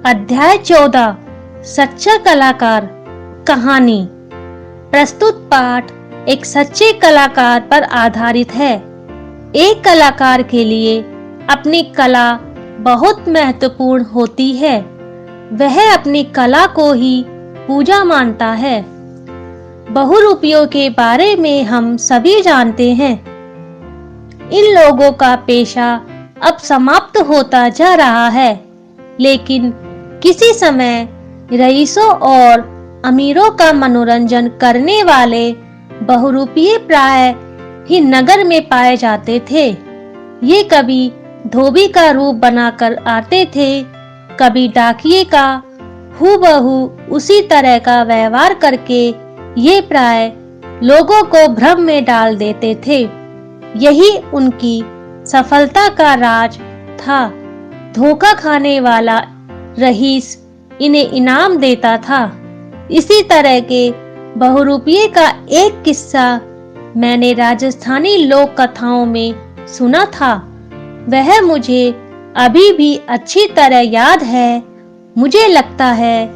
अध्याय 14 सच्चा कलाकार कहानी। प्रस्तुत पाठ एक सच्चे कलाकार पर आधारित है। एक कलाकार के लिए अपनी कला बहुत महत्वपूर्ण होती है। वह अपनी कला को ही पूजा मानता है। बहुरूपियों के बारे में हम सभी जानते हैं। इन लोगों का पेशा अब समाप्त होता जा रहा है, लेकिन किसी समय रईसों और अमीरों का मनोरंजन करने वाले बहुरूपीय प्राय ही नगर में पाए जाते थे। ये कभी धोबी का रूप बनाकर आते थे, कभी डाकिये का। हूबहू उसी तरह का व्यवहार करके ये प्राय लोगों को भ्रम में डाल देते थे। यही उनकी सफलता का राज था। धोखा खाने वाला रईस इन्हें इनाम देता था। इसी तरह के बहुरूपीय का एक किस्सा मैंने राजस्थानी लोक कथाओं में सुना था। वह मुझे अभी भी अच्छी तरह याद है। मुझे लगता है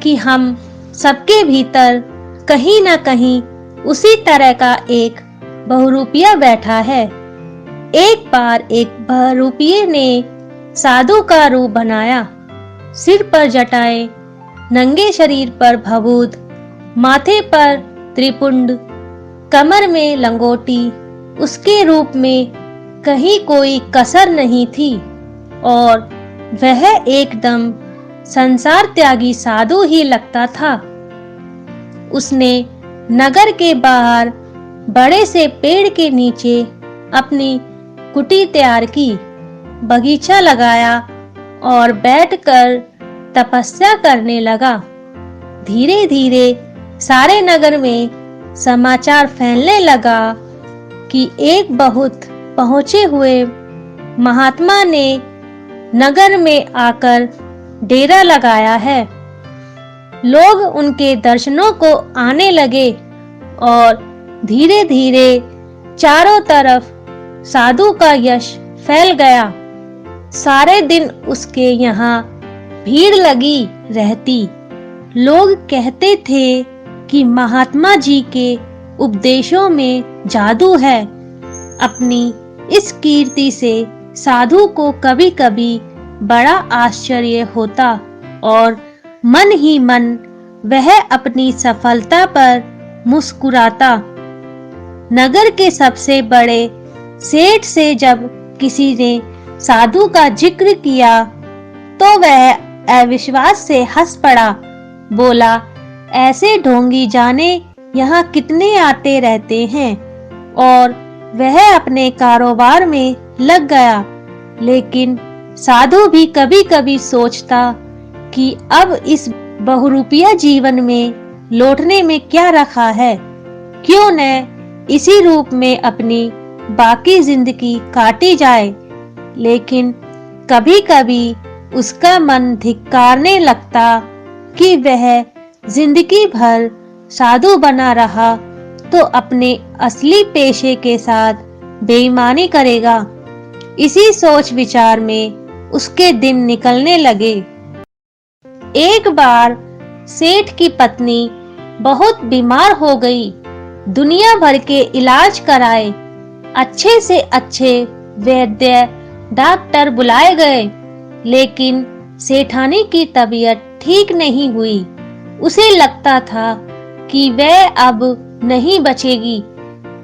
कि हम सबके भीतर कहीं न कहीं उसी तरह का एक बहुरूपिया बैठा है। एक बार एक बहुरूपीय ने साधु का रूप बनाया। सिर पर जटाएं, नंगे शरीर पर भभूत, माथे पर त्रिपुंड, कमर में लंगोटी। उसके रूप में कहीं कोई कसर नहीं थी और वह एकदम संसार त्यागी साधु ही लगता था। उसने नगर के बाहर बड़े से पेड़ के नीचे अपनी कुटी तैयार की, बगीचा लगाया और बैठकर तपस्या करने लगा। धीरे धीरे सारे नगर में समाचार फैलने लगा कि एक बहुत पहुंचे हुए महात्मा ने नगर में आकर डेरा लगाया है। लोग उनके दर्शनों को आने लगे और धीरे धीरे चारों तरफ साधु का यश फैल गया। सारे दिन उसके यहाँ भीड़ लगी रहती। लोग कहते थे कि महात्मा जी के उपदेशों में जादू है। अपनी इस कीर्ति से साधु को कभी कभी बड़ा आश्चर्य होता और मन ही मन वह अपनी सफलता पर मुस्कुराता। नगर के सबसे बड़े सेठ से जब किसी ने साधु का जिक्र किया तो वह अविश्वास से हंस पड़ा। बोला, ऐसे ढोंगी जाने यहाँ कितने आते रहते हैं। और वह अपने कारोबार में लग गया। लेकिन साधु भी कभी कभी सोचता कि अब इस बहुरूपिया जीवन में लौटने में क्या रखा है। क्यों न इसी रूप में अपनी बाकी जिंदगी काटी जाए। लेकिन कभी कभी उसका मन धिक्कारने लगता कि वह जिंदगी भर साधु बना रहा तो अपने असली पेशे के साथ बेईमानी करेगा। इसी सोच विचार में उसके दिन निकलने लगे। एक बार सेठ की पत्नी बहुत बीमार हो गई। दुनिया भर के इलाज कराए, अच्छे से अच्छे वैद्य डॉक्टर बुलाए गए, लेकिन सेठानी की तबीयत ठीक नहीं हुई। उसे लगता था कि वह अब नहीं बचेगी।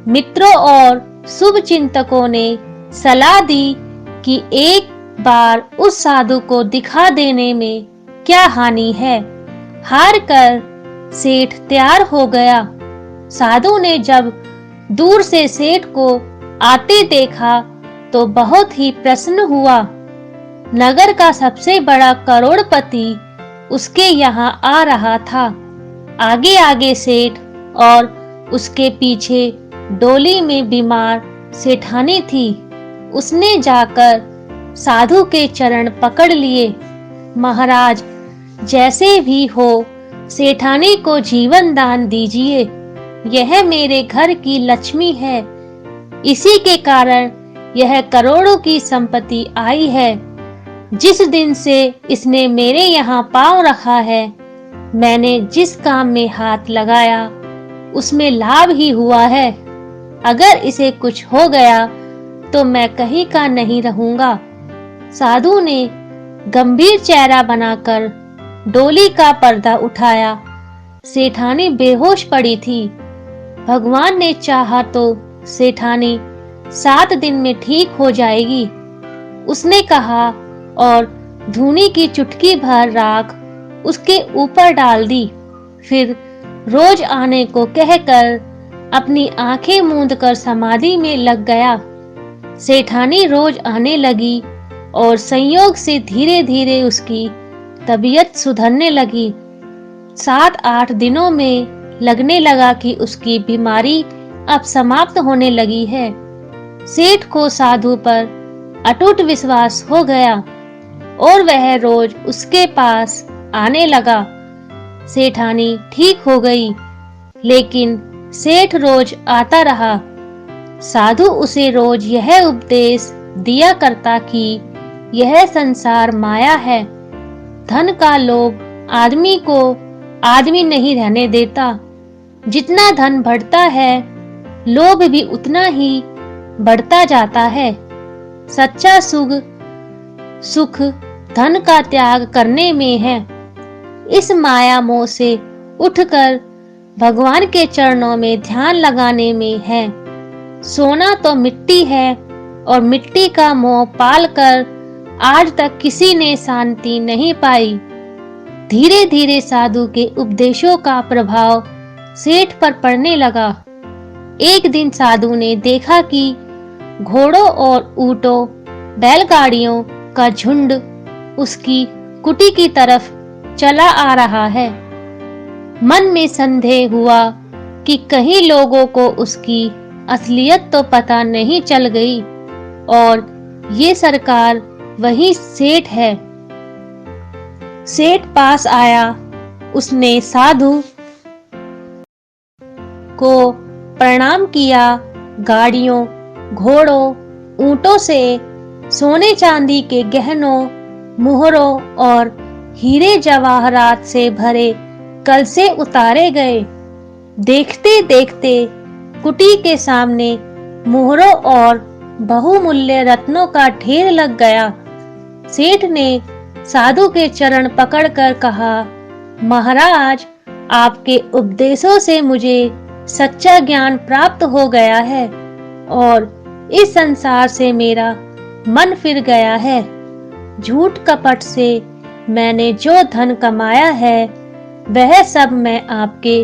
मित्रों और शुभ चिंतकों ने सलाह दी कि एक बार उस साधु को दिखा देने में क्या हानि है। हार कर सेठ तैयार हो गया। साधु ने जब दूर से सेठ को आते देखा तो बहुत ही प्रसन्न हुआ। नगर का सबसे बड़ा करोड़पति उसके यहाँ आ रहा था। आगे आगे सेठ और उसके पीछे डोली में बीमार सेठानी थी। उसने जाकर साधु के चरण पकड़ लिए। महाराज, जैसे भी हो सेठानी को जीवन दान दीजिए। यह मेरे घर की लक्ष्मी है। इसी के कारण यह करोड़ों की संपत्ति आई है। जिस दिन से इसने मेरे यहाँ पाँव रखा है, मैंने जिस काम में हाथ लगाया उसमें लाभ ही हुआ है। अगर इसे कुछ हो गया तो मैं कहीं का नहीं रहूंगा। साधु ने गंभीर चेहरा बनाकर डोली का पर्दा उठाया। सेठानी बेहोश पड़ी थी। भगवान ने चाहा तो सेठानी 7 दिन में ठीक हो जाएगी, उसने कहा और धूनी की चुटकी भर राख उसके ऊपर डाल दी। फिर रोज आने को कहकर अपनी आंखें मूंद कर समाधि में लग गया। सेठानी रोज आने लगी और संयोग से धीरे धीरे उसकी तबीयत सुधरने लगी। 7-8 दिनों में लगने लगा कि उसकी बीमारी अब समाप्त होने लगी है। सेठ को साधु पर अटूट विश्वास हो गया और वह रोज उसके पास आने लगा। सेठानी ठीक हो गई, लेकिन सेठ रोज आता रहा। साधु उसे रोज यह उपदेश दिया करता कि यह संसार माया है। धन का लोभ आदमी को आदमी नहीं रहने देता। जितना धन बढ़ता है, लोभ भी उतना ही बढ़ता जाता है। सच्चा सुख धन का त्याग करने में है। इस माया मोह से उठकर भगवान के चरणों में ध्यान लगाने में है। सोना तो मिट्टी है और मिट्टी का मोह पालकर आज तक किसी ने शांति नहीं पाई। धीरे धीरे साधु के उपदेशों का प्रभाव सेठ पर पड़ने लगा। एक दिन साधु ने देखा कि घोड़ों और ऊंटों, बैलगाड़ियों का झुंड उसकी कुटी की तरफ चला आ रहा है। मन में संदेह हुआ कि कहीं लोगों को उसकी असलियत तो पता नहीं चल गई और ये सरकार वही सेठ है। सेठ पास आया। उसने साधु को प्रणाम किया। गाड़ियों, घोड़ों, ऊंटों से सोने चांदी के गहनों, मुहरों और हीरे जवाहरात से भरे कलशे उतारे गए। देखते देखते कुटी के सामने मुहरों और बहुमूल्य रत्नों का ढेर लग गया। सेठ ने साधु के चरण पकड़कर कहा, महाराज, आपके उपदेशों से मुझे सच्चा ज्ञान प्राप्त हो गया है और इस संसार से मेरा मन फिर गया है। झूठ कपट से मैंने जो धन कमाया है, वह सब मैं आपके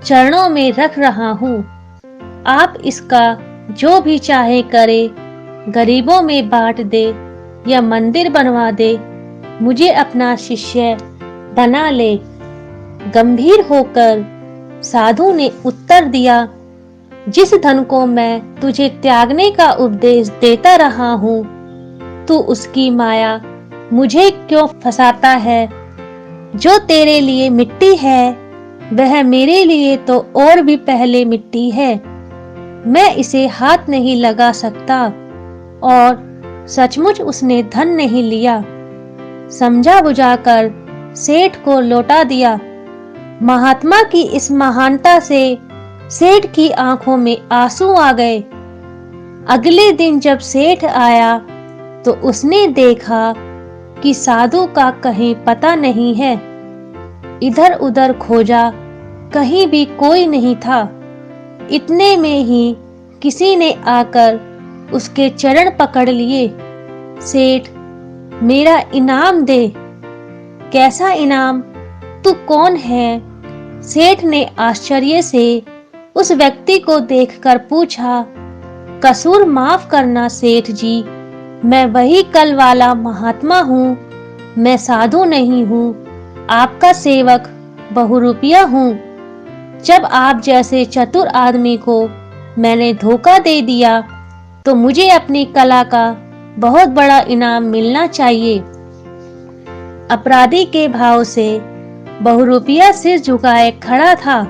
चरणों में रख रहा हूँ। आप इसका जो भी चाहे करे, गरीबों में बांट दे या मंदिर बनवा दे, मुझे अपना शिष्य बना ले। गंभीर होकर साधु ने उत्तर दिया, जिस धन को मैं तुझे त्यागने का उपदेश देता रहा हूँ, तू उसकी माया मुझे क्यों फंसाता है? जो तेरे लिए मिट्टी है, वह मेरे लिए तो और भी पहले मिट्टी है। मैं इसे हाथ नहीं लगा सकता। और सचमुच उसने धन नहीं लिया। समझा बुझाकर सेठ को लौटा दिया। महात्मा की इस महानता से सेठ की आंखों में आंसू आ गए। अगले दिन जब सेठ आया तो उसने देखा कि साधु का कहीं पता नहीं है। इधर उधर खोजा, कहीं भी कोई नहीं था। इतने में ही किसी ने आकर उसके चरण पकड़ लिए। सेठ, मेरा इनाम दे। कैसा इनाम? तू कौन है? सेठ ने आश्चर्य से उस व्यक्ति को देखकर पूछा। कसूर माफ करना सेठ जी, मैं वही कल वाला महात्मा हूँ। मैं साधु नहीं हूँ, आपका सेवक बहुरूपिया हूँ। जब आप जैसे चतुर आदमी को मैंने धोखा दे दिया तो मुझे अपनी कला का बहुत बड़ा इनाम मिलना चाहिए। अपराधी के भाव से बहुरूपिया सिर झुकाए खड़ा था।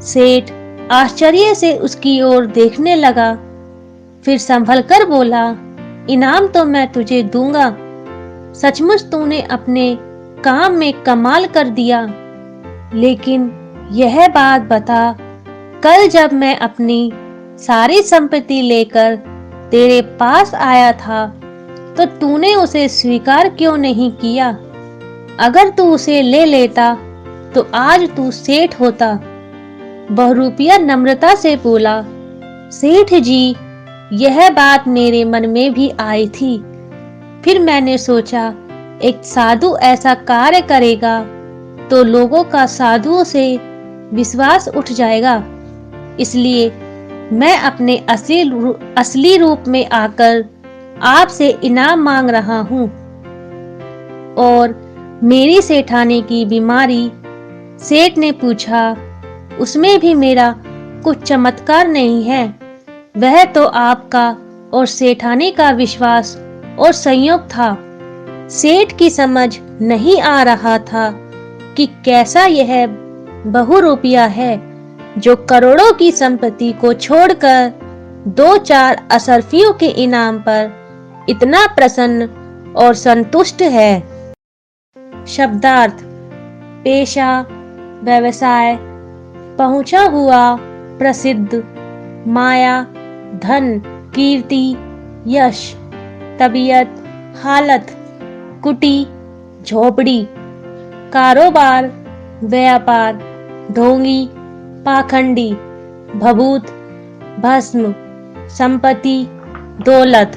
सेठ आश्चर्य से उसकी ओर देखने लगा, फिर संभल कर बोला, इनाम तो मैं तुझे दूंगा, सचमुच तूने अपने काम में कमाल कर दिया। लेकिन यह बात बता, कल जब मैं अपनी सारी संपत्ति लेकर तेरे पास आया था, तो तूने उसे स्वीकार क्यों नहीं किया? अगर तू उसे ले लेता तो आज तू सेठ होता। बहुरूपिया नम्रता से बोला, सेठ जी, यह बात मेरे मन में भी आई थी। फिर मैंने सोचा, एक साधु ऐसा कार्य करेगा तो लोगों का साधुओं से विश्वास उठ जाएगा। इसलिए मैं अपने असली रूप में आकर आपसे इनाम मांग रहा हूँ। और मेरी सेठानी की बीमारी? सेठ ने पूछा। उसमें भी मेरा कुछ चमत्कार नहीं है, वह तो आपका और सेठानी का विश्वास और संयोग था। सेठ की समझ नहीं आ रहा था कि कैसा यह बहुरूपिया है जो करोड़ों की संपत्ति को छोड़कर 2-4 असरफियों के इनाम पर इतना प्रसन्न और संतुष्ट है। शब्दार्थ: पेशा, व्यवसाय, पहुंचा हुआ, प्रसिद्ध, माया, धन, कीर्ति, यश, तबीयत, हालत, कुटी, झोपड़ी, कारोबार, व्यापार, ढोंगी, पाखंडी, भभूत, भस्म, संपत्ति, दौलत।